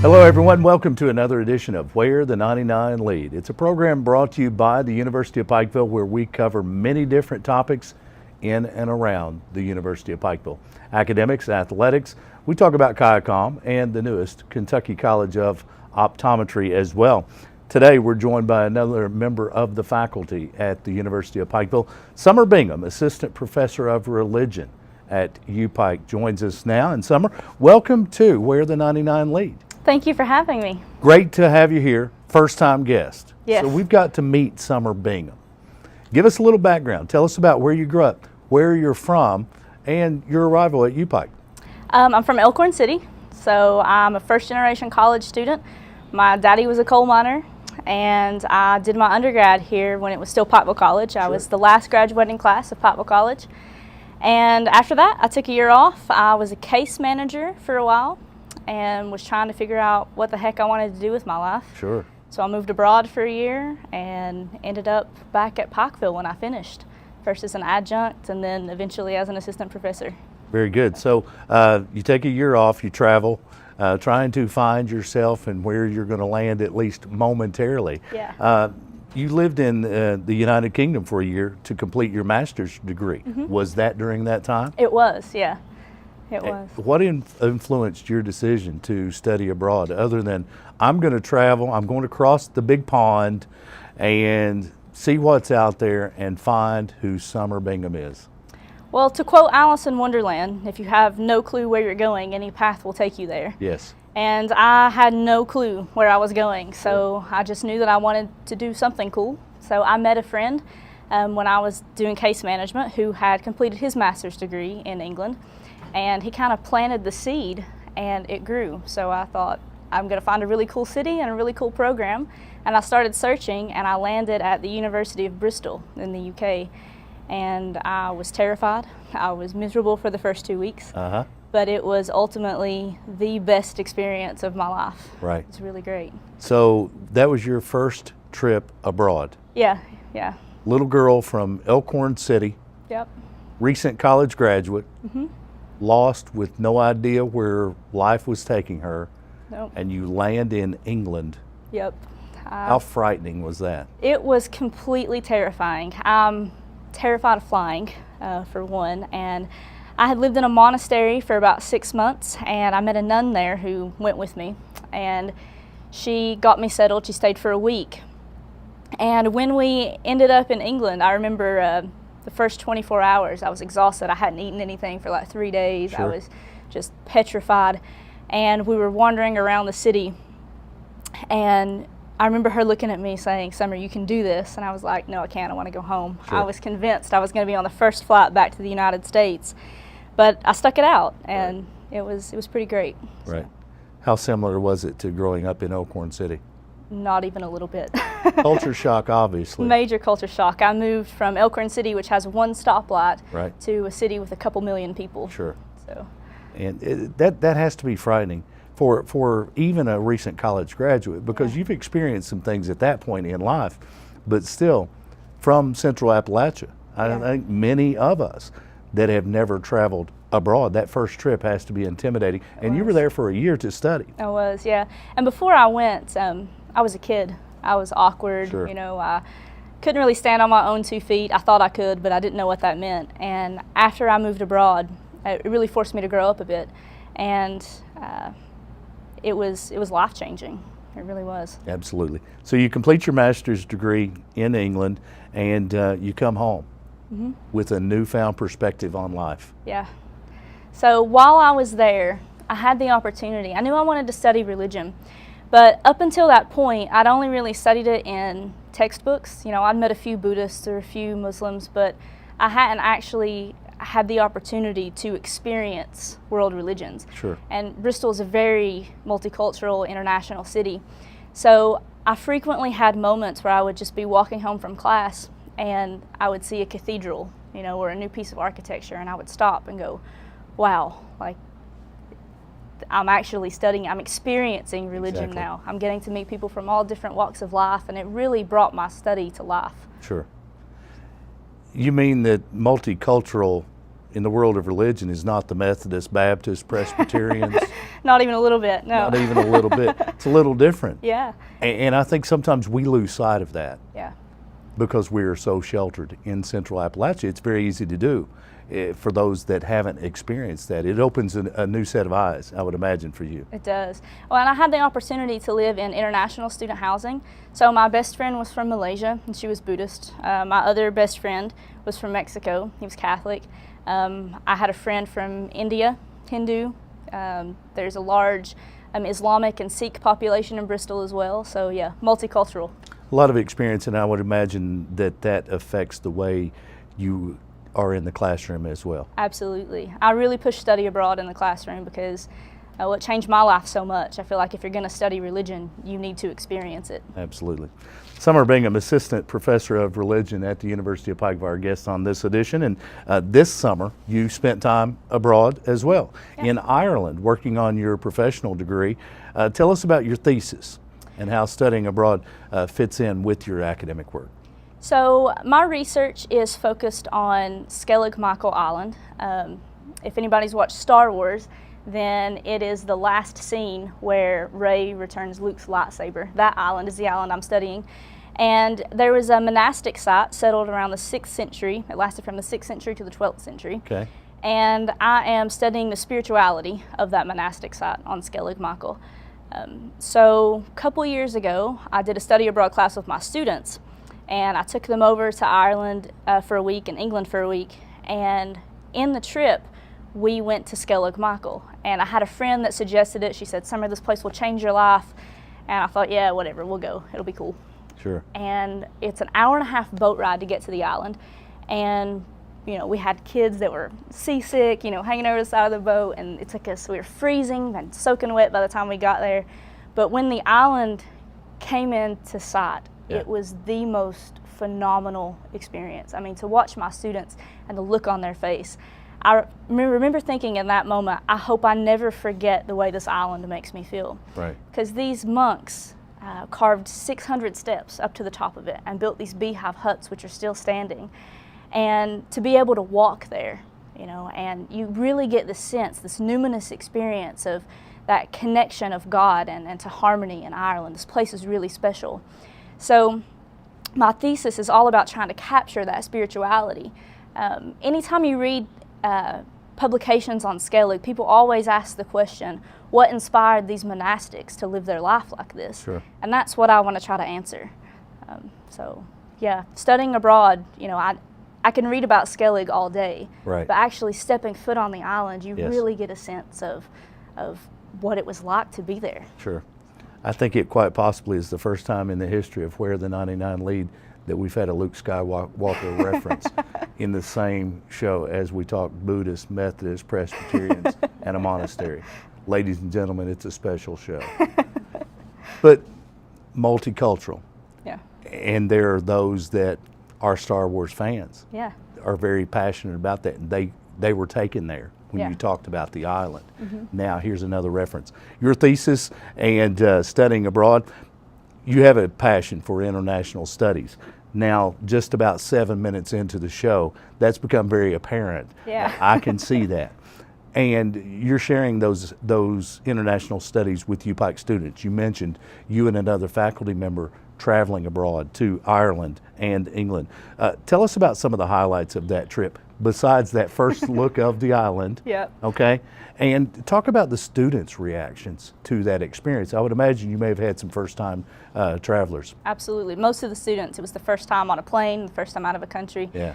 Hello everyone, welcome to another edition of Where the 99 Lead. It's a program brought to you by the University of Pikeville where we cover many different topics in and around the University of Pikeville. Academics, athletics, we talk about Chi Comm and the newest Kentucky College of Optometry as well. Today we're joined by another member of the faculty at the University of Pikeville. Summer Bingham, Assistant Professor of Religion at UPike, joins us now. And Summer, welcome to Where the 99 Lead. Thank you for having me. Great to have you here, first time guest. Yes. So we've got to meet Summer Bingham. Give us a little background. Tell us about where you grew up, where you're from, and your arrival at UPike. I'm from Elkhorn City, so I'm a first generation college student. My daddy was a coal miner, and I did my undergrad here when it was still Pikeville College. I was the last graduating class of Pikeville College. And after that, I took a year off. I was a case manager for a while and was trying to figure out what the heck I wanted to do with my life. Sure. So I moved abroad for a year and ended up back at Pikeville when I finished, first as an adjunct and then eventually as an assistant professor. Very good. So you take a year off, you travel, trying to find yourself and where you're going to land at least momentarily. Yeah. You lived in the United Kingdom for a year to complete your master's degree. Mm-hmm. Was that during that time? It was, yeah. It was. What influenced your decision to study abroad other than I'm going to travel, I'm going to cross the big pond and see what's out there and find who Summer Bingham is? Well, to quote Alice in Wonderland, if you have no clue where you're going, any path will take you there. Yes. And I had no clue where I was going, so I just knew that I wanted to do something cool. So I met a friend when I was doing case management who had completed his master's degree in England. And he kind of planted the seed and it grew. So I thought, I'm going to find a really cool city and a really cool program. And I started searching and I landed at the University of Bristol in the UK. And I was terrified. I was miserable for the first 2 weeks. Uh-huh. But it was ultimately the best experience of my life. Right. It's really great. So that was your first trip abroad. Yeah. Little girl from Elkhorn City. Yep. Recent college graduate. Mm-hmm. Lost with no idea where life was taking her. Nope. And you land in England. Yep. How frightening was that? It was completely terrifying. I'm terrified of flying, for one, and I had lived in a monastery for about 6 months, and I met a nun there who went with me, and she got me settled. She stayed for a week. And when we ended up in England, I remember the first 24 hours, I was exhausted. I hadn't eaten anything for like 3 days. Sure. I was just petrified. And we were wandering around the city. And I remember her looking at me saying, "Summer, you can do this." And I was like, "No, I can't. I want to go home." Sure. I was convinced I was going to be on the first flight back to the United States. But I stuck it out, and it was pretty great. Right. How similar was it to growing up in Elkhorn City? Not even a little bit. Culture shock, obviously. Major culture shock. I moved from Elkhorn City, which has one stoplight, Right. to a city with a couple million people. Sure. So. And that has to be frightening for even a recent college graduate, because you've experienced some things at that point in life, but still, from Central Appalachia, I think many of us that have never traveled abroad, that first trip has to be intimidating. And you were there for a year to study. I was, yeah. And before I went, I was a kid. I was awkward. Sure. You know, I couldn't really stand on my own 2 feet. I thought I could, but I didn't know what that meant. And after I moved abroad, it really forced me to grow up a bit. And it was life-changing. It really was. Absolutely. So you complete your master's degree in England, and you come home with a newfound perspective on life. Yeah. So while I was there, I had the opportunity. I knew I wanted to study religion, but up until that point, I'd only really studied it in textbooks. You know, I'd met a few Buddhists or a few Muslims, but I hadn't actually had the opportunity to experience world religions. Sure. And Bristol is a very multicultural, international city. So I frequently had moments where I would just be walking home from class and I would see a cathedral, you know, or a new piece of architecture, and I would stop and go, wow, like I'm actually studying, I'm experiencing religion now. I'm getting to meet people from all different walks of life, and it really brought my study to life. Sure. You mean that multicultural in the world of religion is not the Methodist, Baptist, Presbyterians. Not even a little bit, no. Not even a little bit. It's a little different. Yeah. And I think sometimes we lose sight of that Yeah. because we are so sheltered in Central Appalachia. It's very easy to do for those that haven't experienced that. It opens a new set of eyes, I would imagine, for you. It does. Well, and I had the opportunity to live in international student housing. So my best friend was from Malaysia, and she was Buddhist. My other best friend was from Mexico. He was Catholic. I had a friend from India, Hindu. There's a large Islamic and Sikh population in Bristol as well. So yeah, multicultural. A lot of experience, and I would imagine that affects the way you are in the classroom as well. Absolutely. I really push study abroad in the classroom because it changed my life so much. I feel like if you're going to study religion, you need to experience it. Absolutely. Summer Bingham, Assistant Professor of Religion at the University of Pikeville, our guest on this edition. And this summer, you spent time abroad as well, in Ireland, working on your professional degree. Tell us about your thesis and how studying abroad fits in with your academic work. So my research is focused on Skellig Michael Island. If anybody's watched Star Wars, then it is the last scene where Rey returns Luke's lightsaber. That island is the island I'm studying. And there was a monastic site settled around the 6th century. It lasted from the 6th century to the 12th century. Okay. And I am studying the spirituality of that monastic site on Skellig Michael. So a couple years ago, I did a study abroad class with my students. And I took them over to Ireland for a week and England for a week. And in the trip, we went to Skellig Michael. And I had a friend that suggested it. She said, Summer, this place will change your life. And I thought, yeah, whatever, we'll go. It'll be cool. Sure. And it's an hour-and-a-half boat ride to get to the island. And, you know, we had kids that were seasick, you know, hanging over the side of the boat. And it took us, we were freezing and soaking wet by the time we got there. But when the island came into sight, it was the most phenomenal experience. I mean, to watch my students and the look on their face. I remember thinking in that moment, I hope I never forget the way this island makes me feel. Right. Because these monks carved 600 steps up to the top of it and built these beehive huts, which are still standing. And to be able to walk there, you know, and you really get the sense, this numinous experience of that connection of God and to harmony in Ireland. This place is really special. So my thesis is all about trying to capture that spirituality. Anytime you read publications on Skellig, people always ask the question, what inspired these monastics to live their life like this? Sure. And that's what I want to try to answer. So yeah, studying abroad, you know, I can read about Skellig all day, Right. but actually stepping foot on the island, you Yes. really get a sense of what it was like to be there. Sure. I think it quite possibly is the first time in the history of Where the 99 Lead that we've had a Luke Skywalker reference in the same show as we talk Buddhist, Methodist, Presbyterians, and a monastery. Ladies and gentlemen, it's a special show. But multicultural. Yeah. And there are those that are Star Wars fans, Yeah. are very passionate about that. And they were taken there when Yeah. you talked about the island. Now here's another reference. Your thesis and studying abroad, you have a passion for international studies. Now, just about 7 minutes into the show, that's become very apparent. Yeah. I can see that. And you're sharing those international studies with UPike students. You mentioned you and another faculty member traveling abroad to Ireland and England. Tell us about some of the highlights of that trip, besides that first look of the island. Yep. Okay. And talk about the students' reactions to that experience. I would imagine you may have had some first-time travelers. Absolutely. Most of the students, it was the first time on a plane, the first time out of a country. Yeah.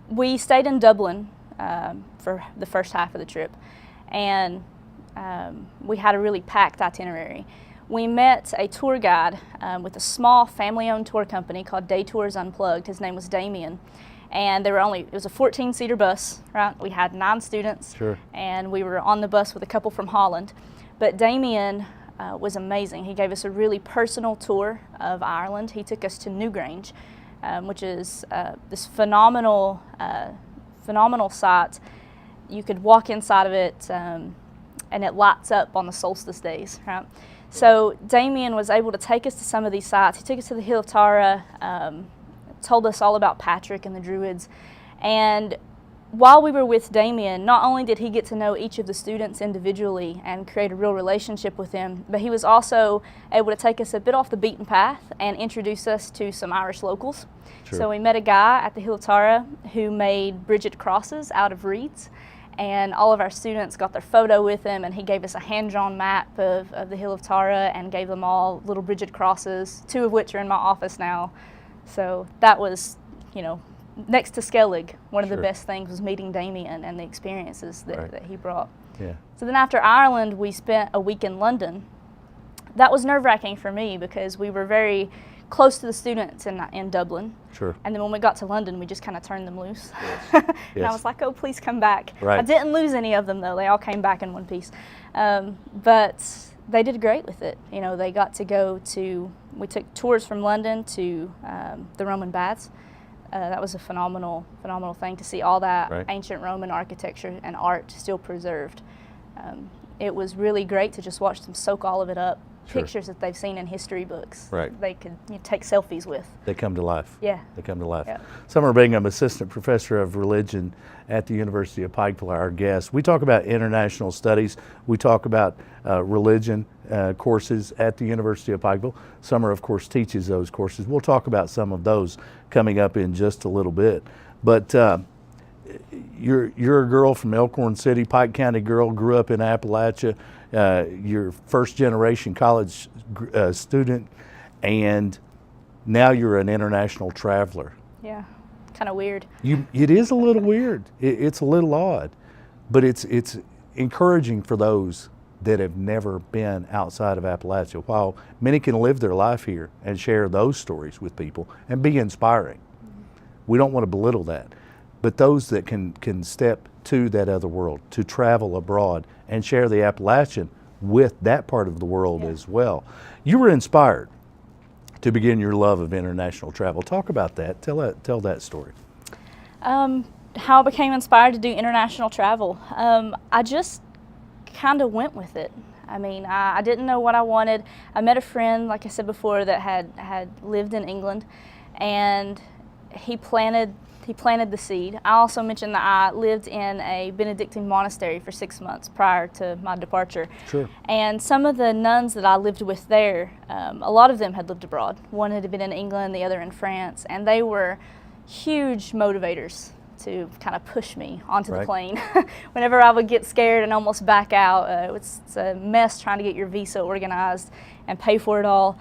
We stayed in Dublin for the first half of the trip, and we had a really packed itinerary. We met a tour guide with a small family-owned tour company called Day Tours Unplugged. His name was Damien. And it was a 14-seater bus, right? We had 9 students. Sure. And we were on the bus with a couple from Holland. But Damien was amazing. He gave us a really personal tour of Ireland. He took us to Newgrange, which is this phenomenal site. You could walk inside of it, and it lights up on the solstice days, right? So Damien was able to take us to some of these sites. He took us to the Hill of Tara, told us all about Patrick and the Druids, And while we were with Damien, not only did he get to know each of the students individually and create a real relationship with them, but he was also able to take us a bit off the beaten path and introduce us to some Irish locals. Sure. So we met a guy at the Hill of Tara who made Bridget crosses out of reeds, and all of our students got their photo with him, and he gave us a hand-drawn map of the Hill of Tara and gave them all little Bridget crosses, 2 of which are in my office now. So that was, you know, next to Skellig, one of Sure. the best things was meeting Damien and the experiences that, Right. that he brought. Yeah. So then after Ireland, we spent a week in London. That was nerve-wracking for me because we were very close to the students in Dublin. Sure. And then when we got to London, we just kind of turned them loose. And I Yes. was like, oh, please come back. Right. I didn't lose any of them, though. They all came back in one piece. But they did great with it. You know, they got to go to, we took tours from London to the Roman baths. That was a phenomenal thing to see all that Right. ancient Roman architecture and art still preserved. It was really great to just watch them soak all of it up. Sure. Pictures that they've seen in history books. Right. They could take selfies with. They come to life. Yeah. They come to life. Yeah. Summer Bingham, Assistant Professor of Religion at the University of Pikeville, our guest. We talk about international studies. We talk about religion courses at the University of Pikeville. Summer, of course, teaches those courses. We'll talk about some of those coming up in just a little bit. But you're a girl from Elkhorn City, Pike County girl, grew up in Appalachia. You're first generation college student, and now you're an international traveler. Yeah, kind of weird. It is a little weird. It's a little odd, but it's encouraging for those that have never been outside of Appalachia. While many can live their life here and share those stories with people and be inspiring, we don't want to belittle that. But those that can step to that other world, to travel abroad and share the Appalachian with that part of the world as well. You were inspired to begin your love of international travel. Talk about that. Tell that story. How I became inspired to do international travel. I just kind of went with it. I mean, I didn't know what I wanted. I met a friend, like I said before, that had lived in England, and he planted the seed. I also mentioned that I lived in a Benedictine monastery for 6 months prior to my departure. Sure. And some of the nuns that I lived with there, a lot of them had lived abroad. One had been in England, the other in France, and they were huge motivators to kind of push me onto the plane. Whenever I would get scared and almost back out, it's a mess trying to get your visa organized and pay for it all.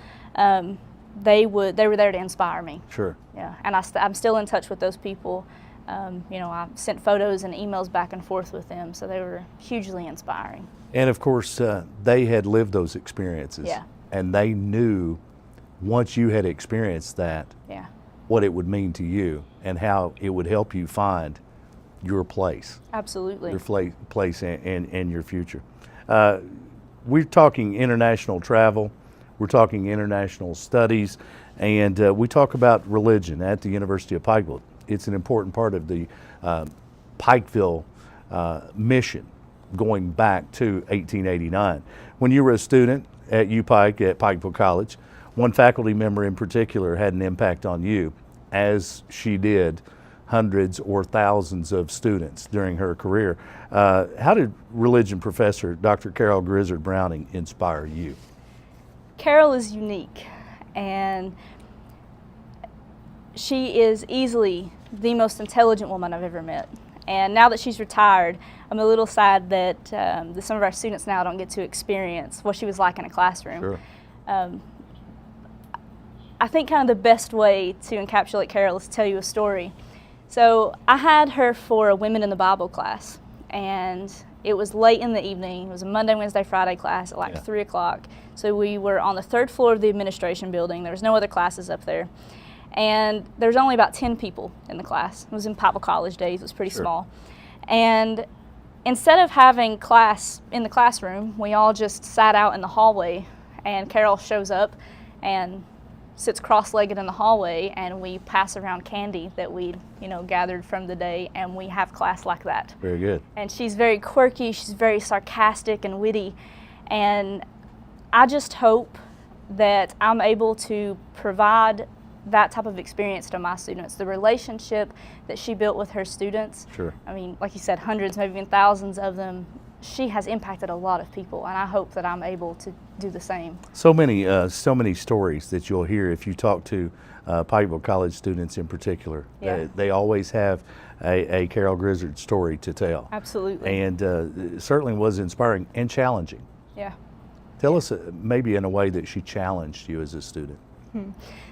They were there to inspire me. Sure. Yeah, and I'm still in touch with those people. You know, I sent photos and emails back and forth with them, so they were hugely inspiring. And of course, they had lived those experiences. Yeah. And they knew once you had experienced that, Yeah. what it would mean to you and how it would help you find your place. Absolutely. Your place and your future. We're talking international travel, we're talking international studies, and we talk about religion at the University of Pikeville. It's an important part of the Pikeville mission going back to 1889. When you were a student at UPike at Pikeville College, one faculty member in particular had an impact on you, as she did hundreds or thousands of students during her career. How did religion professor Dr. Carol Grizzard Browning inspire you? Carol is unique, and she is easily the most intelligent woman I've ever met. And now that she's retired, I'm a little sad that some of our students now don't get to experience what she was like in a classroom. Sure. I think kind of the best way to encapsulate Carol is to tell you a story. So I had her for a Women in the Bible class, and it was late in the evening. It was a Monday, Wednesday, Friday class at like 3 o'clock. So we were on the 3rd floor of the administration building. There was no other classes up there. And there was only about 10 people in the class. It was in Pikeville College days. It was pretty small. And instead of having class in the classroom, we all just sat out in the hallway, and Carol shows up and sits cross-legged in the hallway, and we pass around candy that we'd gathered from the day, and we have class like that. Very good. And she's very quirky, she's very sarcastic and witty, and I just hope that I'm able to provide that type of experience to my students. The relationship that she built with her students. Sure. I mean, like you said, hundreds, maybe even thousands of them. She has impacted a lot of people, and I hope that I'm able to do the same. So many stories that you'll hear if you talk to Pikeville College students in particular. Yeah. They always have a Carol Grizzard story to tell. Absolutely. And it certainly was inspiring and challenging. Yeah. Tell us maybe in a way that she challenged you as a student.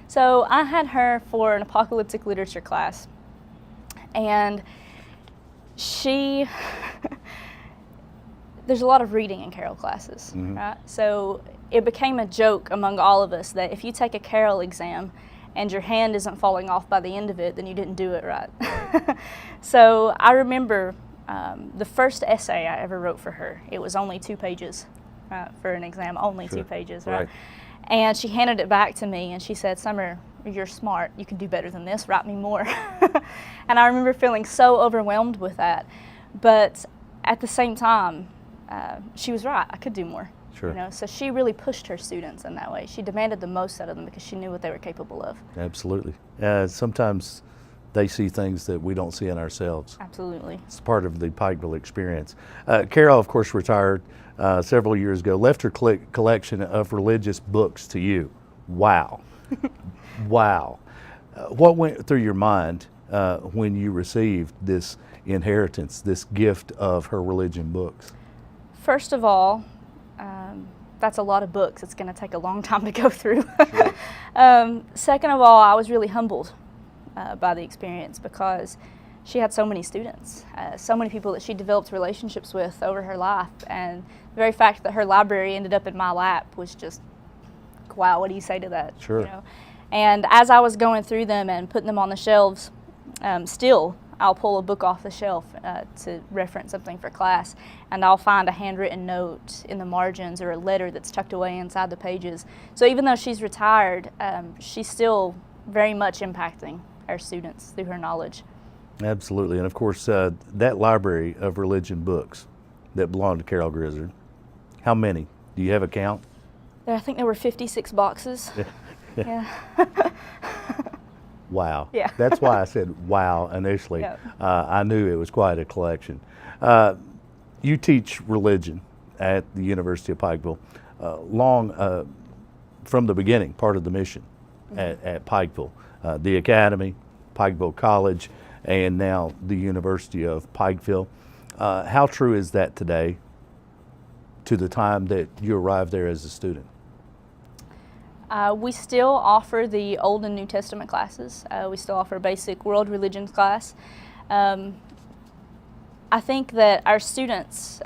So I had her for an apocalyptic literature class, and she there's a lot of reading in Carol classes, right? So it became a joke among all of us that if you take a Carol exam and your hand isn't falling off by the end of it, then you didn't do it right. So I remember the first essay I ever wrote for her. It was only 2 pages, right, for an exam, only Sure. 2 pages, right? Right. And she handed it back to me and she said, "Summer, you're smart. You can do better than this. Write me more." And I remember feeling so overwhelmed with that. But at the same time, she was right. I could do more. Sure. You know, so she really pushed her students in that way. She demanded the most out of them because she knew what they were capable of. Absolutely. Sometimes they see things that we don't see in ourselves. Absolutely. It's part of the Pikeville experience. Carol, of course, retired several years ago, left her collection of religious books to you. Wow. Wow. What went through your mind when you received this inheritance, this gift of her religion books? First of all, that's a lot of books. It's going to take a long time to go through. Second of all, I was really humbled by the experience because she had so many students, so many people that she developed relationships with over her life, and the very fact that her library ended up in my lap was just, wow, what do you say to that? Sure. You know? And as I was going through them and putting them on the shelves, still I'll pull a book off the shelf to reference something for class, and I'll find a handwritten note in the margins or a letter that's tucked away inside the pages. So even though she's retired, she's still very much impacting our students through her knowledge. Absolutely. And of course, that library of religion books that belonged to Carol Grizzard, how many? Do you have a count? I think there were 56 boxes. Yeah. Wow. Yeah. That's why I said wow initially. Yeah. I knew it was quite a collection. You teach religion at the University of Pikeville, long from the beginning, part of the mission at Pikeville, the Academy, Pikeville College, and now the University of Pikeville. How true is that today to the time that you arrived there as a student? We still offer the Old and New Testament classes. We still offer a basic world religions class. I think that our students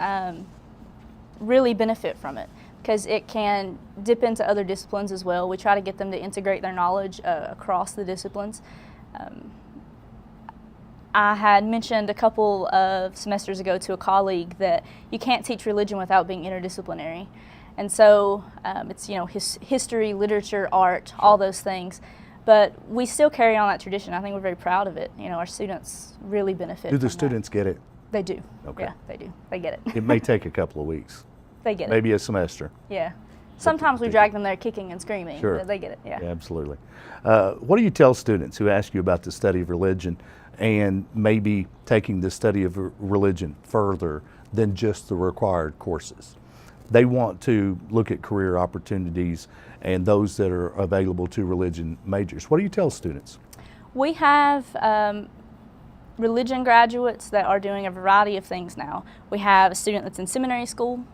really benefit from it because it can dip into other disciplines as well. We try to get them to integrate their knowledge across the disciplines. I had mentioned a couple of semesters ago to a colleague that you can't teach religion without being interdisciplinary. And so it's, you know, history, literature, art, all those things. But we still carry on that tradition. I think we're very proud of it. You know, our students really benefit Do from the students get it? They do. Okay. Yeah, they do. They get it. It may take a couple of weeks, They get it. maybe a semester. Yeah. Sometimes we drag them there kicking and screaming. Sure. But they get it, yeah. Yeah, absolutely. What do you tell students who ask you about the study of religion and maybe taking the study of religion further than just the required courses? They want to look at career opportunities and those that are available to religion majors. What do you tell students? We have religion graduates that are doing a variety of things now. We have a student that's in seminary school.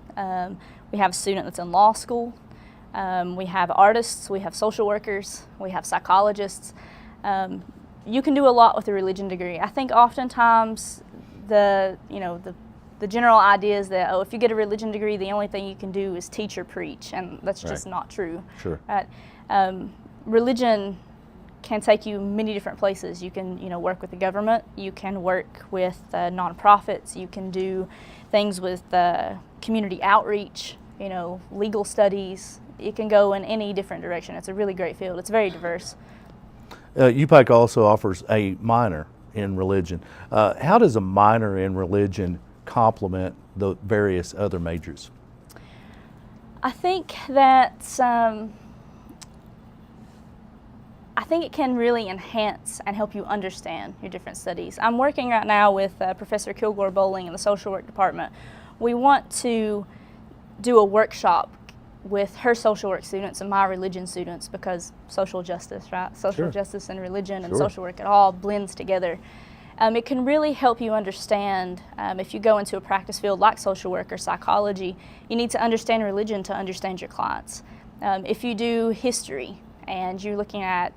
We have a student that's in law school. We have artists. We have social workers. We have psychologists. You can do a lot with a religion degree. I think oftentimes the general idea is that, oh, if you get a religion degree, the only thing you can do is teach or preach, and that's just Right. not true. Sure. Religion can take you many different places. You can, work with the government. You can work with nonprofits. You can do things with community outreach. Legal studies. It can go in any different direction. It's a really great field. It's very diverse. UPike also offers a minor in religion. How does a minor in religion complement the various other majors? I think that I think it can really enhance and help you understand your different studies. I'm working right now with Professor Kilgore Bowling in the social work department. We want to do a workshop with her social work students and my religion students, because social justice, right? Social Sure. justice and religion and Sure. social work, it all blends together. It can really help you understand, if you go into a practice field like social work or psychology, you need to understand religion to understand your clients. If you do history and you're looking at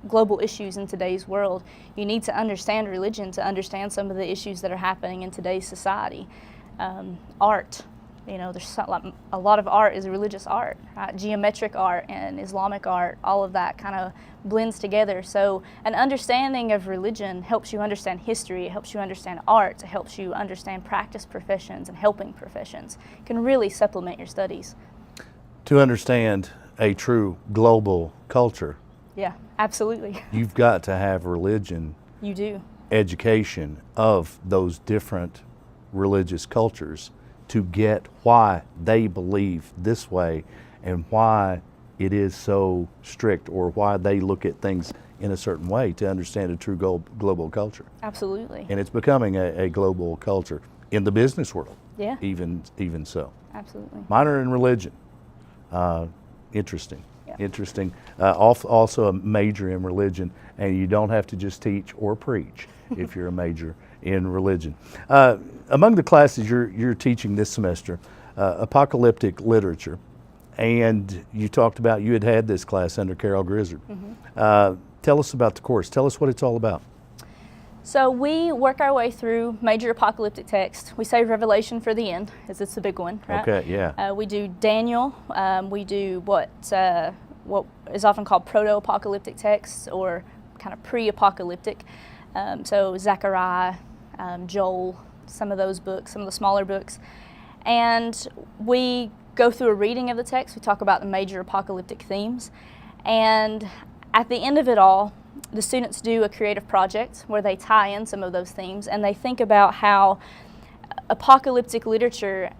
global issues in today's world, you need to understand religion to understand some of the issues that are happening in today's society. Art, there's a lot of art is religious art, right? Geometric art and Islamic art, all of that kind of blends together. So an understanding of religion helps you understand history, it helps you understand art, it helps you understand practice professions and helping professions. It can really supplement your studies. To understand a true global culture, Yeah, absolutely. you've got to have religion You do. education of those different religious cultures to get why they believe this way and why it is so strict, or why they look at things in a certain way, to understand a true global culture. Absolutely. And it's becoming a global culture in the business world, Yeah, even so. absolutely. Minor in religion. Interesting. Yeah. Interesting. Also a major in religion, and you don't have to just teach or preach if you're a major in religion. Among the classes you're teaching this semester, apocalyptic literature, and you talked about you had this class under Carol Grizzard. Tell us about the course. Tell us what it's all about. So we work our way through major apocalyptic texts. We save Revelation for the end, as it's the big one, right? Okay, yeah. We do Daniel. We do what is often called proto-apocalyptic texts, or kind of pre-apocalyptic. So Zechariah, Joel, some of those books, some of the smaller books. And we go through a reading of the text. We talk about the major apocalyptic themes. And at the end of it all, the students do a creative project where they tie in some of those themes, and they think about how apocalyptic literature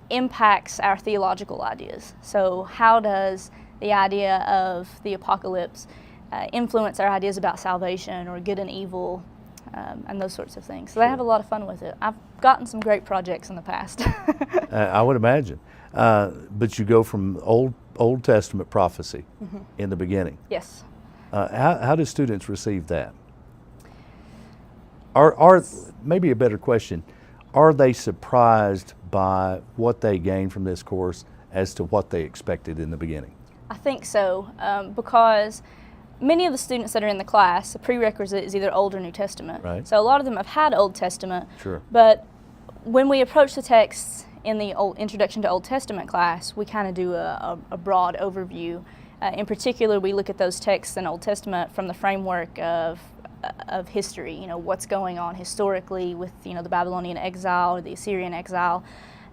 impacts our theological ideas. So how does the idea of the apocalypse influence our ideas about salvation or good and evil, and those sorts of things. So they have a lot of fun with it. I've gotten some great projects in the past. I would imagine. But you go from Old Testament prophecy in the beginning. Yes. How do students receive that? Are maybe a better question, are they surprised by what they gain from this course as to what they expected in the beginning? I think so, because many of the students that are in the class, the prerequisite is either Old or New Testament. Right. So a lot of them have had Old Testament. Sure. But when we approach the texts in the Introduction to Old Testament class, we kind of do a broad overview. In particular, we look at those texts in Old Testament from the framework of history. What's going on historically with the Babylonian exile or the Assyrian exile.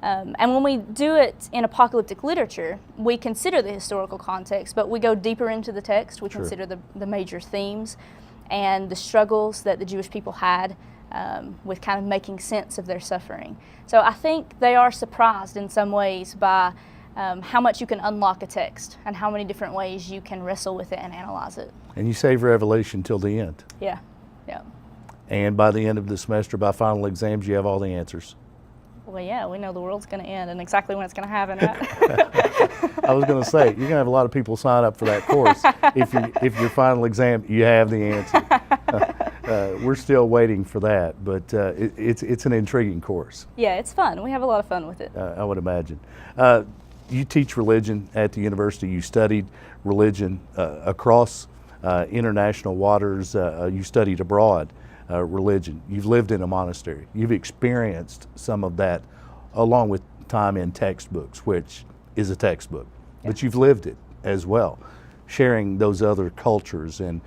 And when we do it in apocalyptic literature, we consider the historical context, but we go deeper into the text. We Sure. consider the major themes and the struggles that the Jewish people had with kind of making sense of their suffering. So I think they are surprised in some ways by how much you can unlock a text and how many different ways you can wrestle with it and analyze it. And you save Revelation till the end. Yeah, yeah. And by the end of the semester, by final exams, you have all the answers. Well, yeah, we know the world's going to end and exactly when it's going to happen, right? I was going to say, you're going to have a lot of people sign up for that course if your final exam, you have the answer. We're still waiting for that, but it's an intriguing course. Yeah, it's fun. We have a lot of fun with it. I would imagine. You teach religion at the university. You studied religion across international waters. You studied abroad religion. You've lived in a monastery. You've experienced some of that along with time in textbooks, which is a textbook. Yeah. But you've lived it as well, sharing those other cultures and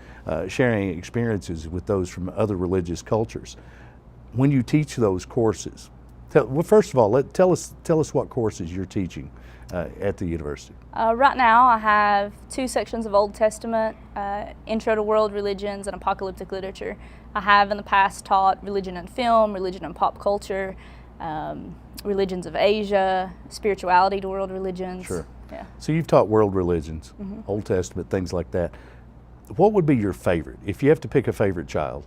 sharing experiences with those from other religious cultures. When you teach those courses, well, first of all, tell us what courses you're teaching at the university. Right now, I have 2 sections of Old Testament, Intro to World Religions, and Apocalyptic Literature. I have in the past taught religion and film, religion and pop culture, religions of Asia, spirituality to world religions. Sure. Yeah. So you've taught world religions, Old Testament, things like that. what would be your favorite? If you have to pick a favorite child,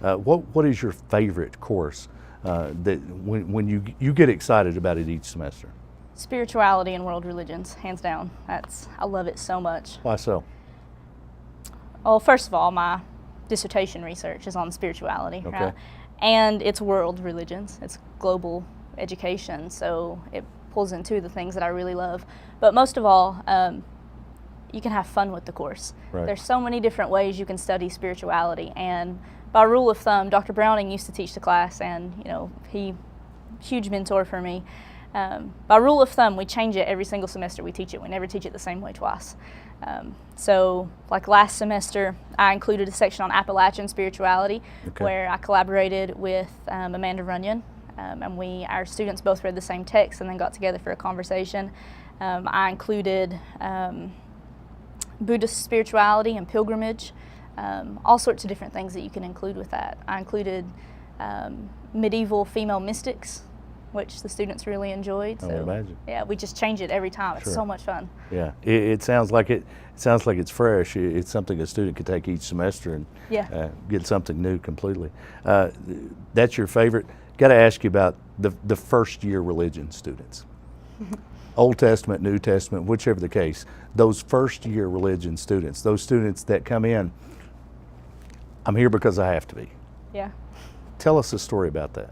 what is your favorite course that when you get excited about it each semester? Spirituality and world religions, hands down. I love it so much. Why so? Well, first of all, my dissertation research is on spirituality, Okay. right? And it's world religions. It's global education, so it pulls into the things that I really love. But most of all, you can have fun with the course. Right. There's so many different ways you can study spirituality, and by rule of thumb, Dr. Browning used to teach the class, and huge mentor for me. By rule of thumb, we change it every single semester we teach it. We never teach it the same way twice. So like last semester, I included a section on Appalachian spirituality, Okay. where I collaborated with Amanda Runyon, and our students both read the same text and then got together for a conversation. I included Buddhist spirituality and pilgrimage, all sorts of different things that you can include with that. I included medieval female mystics, which the students really enjoyed. I would imagine. Yeah, we just change it every time. It's Sure. so much fun. Yeah, it sounds like it's fresh. It's something a student could take each semester and Yeah. get something new completely. That's your favorite. Got to ask you about the first year religion students. Old Testament, New Testament, whichever the case. Those first year religion students, those students that come in, I'm here because I have to be. Yeah. Tell us a story about that.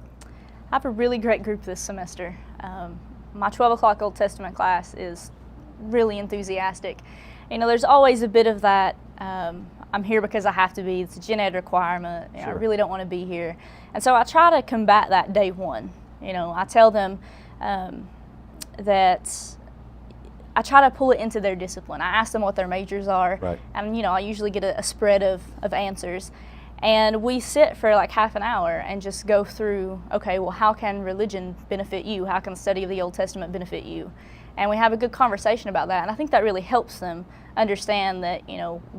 I have a really great group this semester. My 12 o'clock Old Testament class is really enthusiastic. There's always a bit of that, I'm here because I have to be, it's a gen ed requirement, I Sure. really don't want to be here. And so I try to combat that day one. I tell them that I try to pull it into their discipline. I ask them what their majors are, Right. and I usually get a spread of answers. And we sit for like half an hour and just go through, okay, well, how can religion benefit you? How can the study of the Old Testament benefit you? And we have a good conversation about that. And I think that really helps them understand that,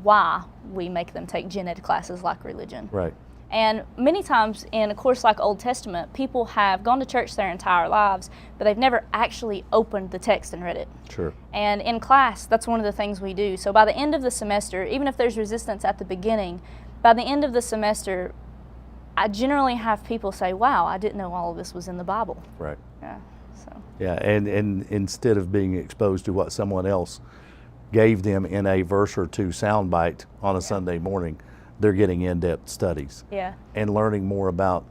why we make them take gen ed classes like religion. Right. And many times in a course like Old Testament, people have gone to church their entire lives, but they've never actually opened the text and read it. Sure. And in class, that's one of the things we do. So by the end of the semester, even if there's resistance at the beginning, by the end of the semester, I generally have people say, wow, I didn't know all of this was in the Bible. Right. Yeah. So. Yeah, and instead of being exposed to what someone else gave them in a verse or two soundbite on a Sunday morning, they're getting in-depth studies Yeah. and learning more about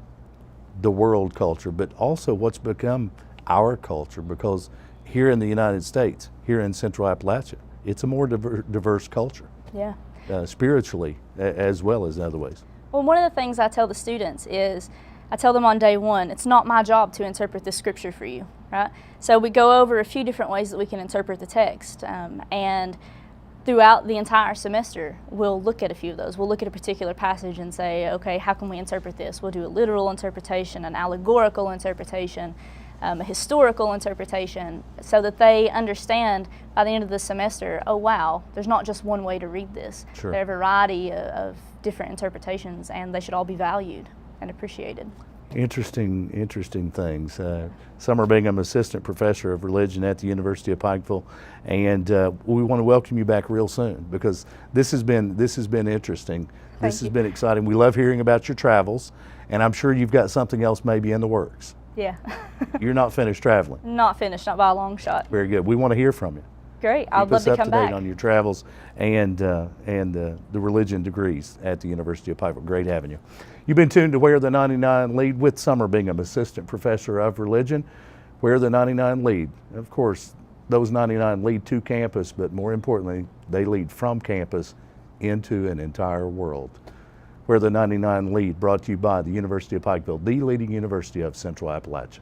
the world culture, but also what's become our culture, because here in the United States, here in Central Appalachia, it's a more diverse culture, Yeah. spiritually as well as in other ways. Well, one of the things I tell the students is, I tell them on day one, it's not my job to interpret this scripture for you, right? So we go over a few different ways that we can interpret the text, and throughout the entire semester, we'll look at a few of those. We'll look at a particular passage and say, okay, how can we interpret this? We'll do a literal interpretation, an allegorical interpretation, a historical interpretation, so that they understand by the end of the semester, oh wow, there's not just one way to read this. Sure. There are a variety of different interpretations, and they should all be valued and appreciated. Interesting things. Summer Bingham, assistant professor of religion at the University of Pikeville, and we want to welcome you back real soon, because this has been interesting. This has been exciting. We love hearing about your travels, and I'm sure you've got something else maybe in the works. Yeah. You're not finished traveling. Not finished, not by a long shot. Very good. We want to hear from you. Great, I'd Keep love us to up come to date back. on your travels and the religion degrees at the University of Pikeville. Great having you. You've been tuned to Where the 99 Lead with Summer Bingham, assistant professor of religion. Where the 99 lead. Of course, those 99 lead to campus, but more importantly, they lead from campus into an entire world. Where the 99 lead, brought to you by the University of Pikeville, the leading university of Central Appalachia.